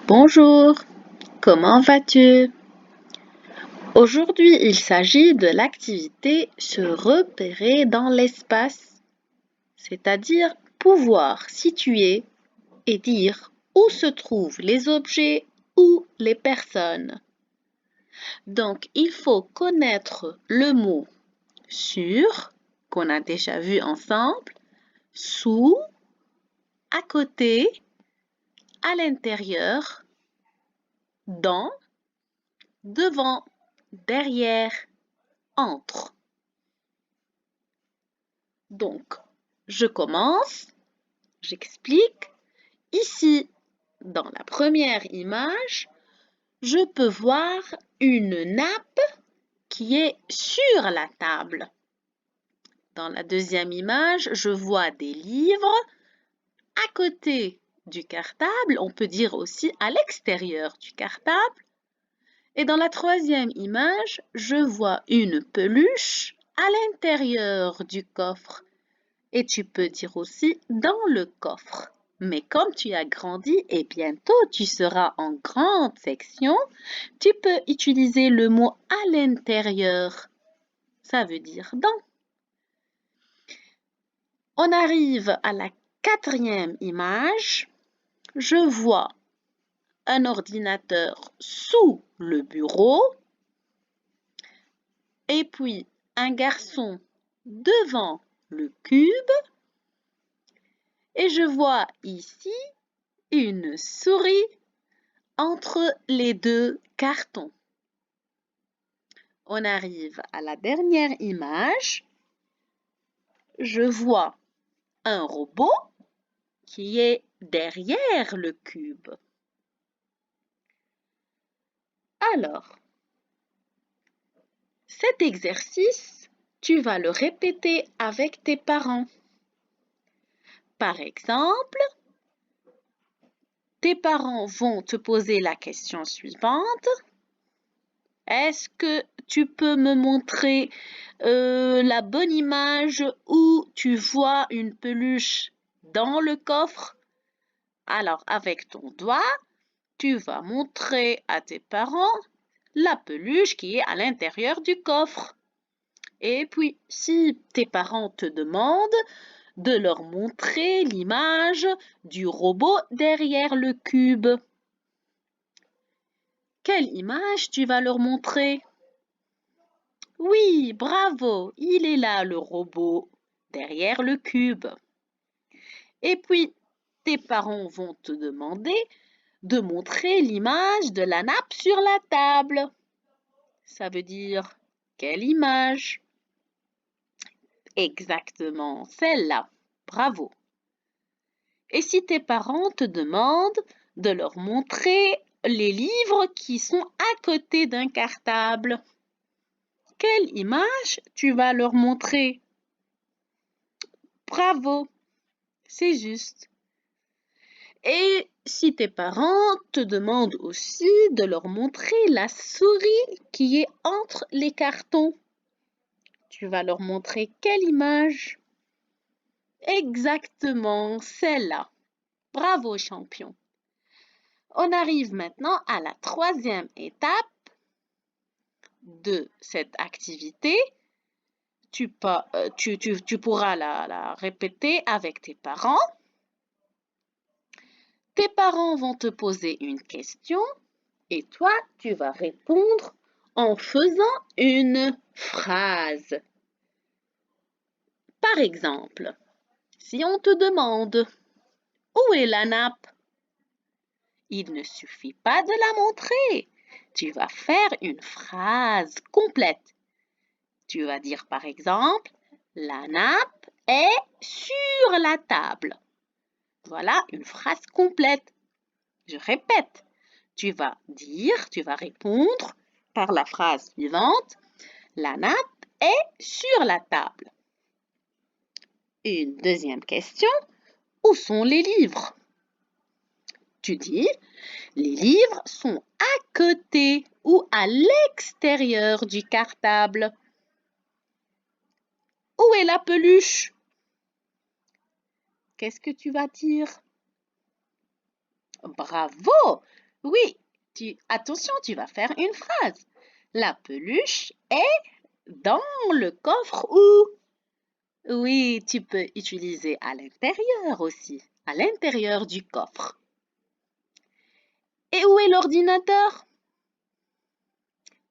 Bonjour, comment vas-tu? Aujourd'hui, il s'agit de l'activité se repérer dans l'espace, c'est-à-dire pouvoir situer et dire où se trouvent les objets ou les personnes. Donc, il faut connaître le mot sur, qu'on a déjà vu ensemble, sous, à côté, à l'intérieur, dans, devant, derrière, entre. Donc, je commence, j'explique. Ici, dans la première image, je peux voir une nappe qui est sur la table. Dans la deuxième image, je vois des livres à côté du cartable, on peut dire aussi à l'extérieur du cartable. Et dans la troisième image, je vois une peluche à l'intérieur du coffre. Et tu peux dire aussi dans le coffre. Mais comme tu as grandi et bientôt tu seras en grande section, tu peux utiliser le mot à l'intérieur. Ça veut dire dans. On arrive à la quatrième image. Je vois un ordinateur sous le bureau et puis un garçon devant le cube. Et je vois ici une souris entre les deux cartons. On arrive à la dernière image. Je vois un robot qui est derrière le cube. Alors, cet exercice, tu vas le répéter avec tes parents. Par exemple, tes parents vont te poser la question suivante. Est-ce que tu peux me montrer la bonne image où tu vois une peluche dans le coffre? Alors, avec ton doigt, tu vas montrer à tes parents la peluche qui est à l'intérieur du coffre. Et puis, si tes parents te demandent de leur montrer l'image du robot derrière le cube, quelle image tu vas leur montrer? Oui, bravo, il est là le robot, derrière le cube. Et puis, tes parents vont te demander de montrer l'image de la nappe sur la table. Ça veut dire quelle image? Exactement, celle-là. Bravo. Et si tes parents te demandent de leur montrer les livres qui sont à côté d'un cartable, quelle image tu vas leur montrer? Bravo, c'est juste. Et si tes parents te demandent aussi de leur montrer la souris qui est entre les cartons, tu vas leur montrer quelle image? Exactement, celle-là. Bravo, champion. On arrive maintenant à la troisième étape de cette activité. Tu pourras la répéter avec tes parents. Tes parents vont te poser une question et toi, tu vas répondre en faisant une phrase. Par exemple, si on te demande où est la nappe, il ne suffit pas de la montrer. Tu vas faire une phrase complète. Tu vas dire par exemple, la nappe est sur la table. Voilà une phrase complète. Je répète, tu vas répondre par la phrase suivante, la nappe est sur la table. Une deuxième question, où sont les livres? Tu dis, les livres sont à côté ou à l'extérieur du cartable. Où est la peluche? Qu'est-ce que tu vas dire? Bravo! Oui, attention, tu vas faire une phrase. La peluche est dans le coffre où? Oui, tu peux utiliser à l'intérieur aussi, à l'intérieur du coffre. Et où est l'ordinateur?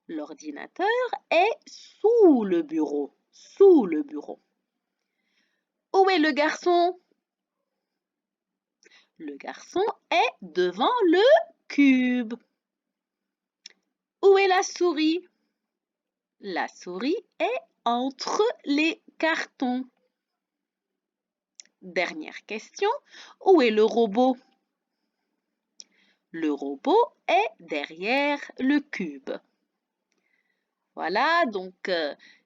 L'ordinateur est sous le bureau, sous le bureau. Où est le garçon? Le garçon est devant le cube. Où est la souris? La souris est entre les cartons. Dernière question, où est le robot? Le robot est derrière le cube. Voilà, donc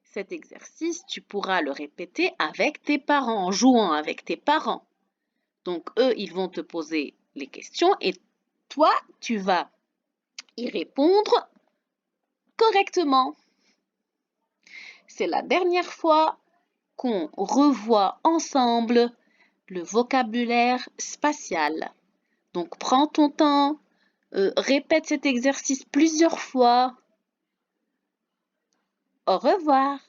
cet exercice, tu pourras le répéter avec tes parents, en jouant avec tes parents. Donc eux, ils vont te poser les questions et toi, tu vas y répondre correctement. C'est la dernière fois qu'on revoit ensemble le vocabulaire spatial. Donc prends ton temps, répète cet exercice plusieurs fois. Au revoir.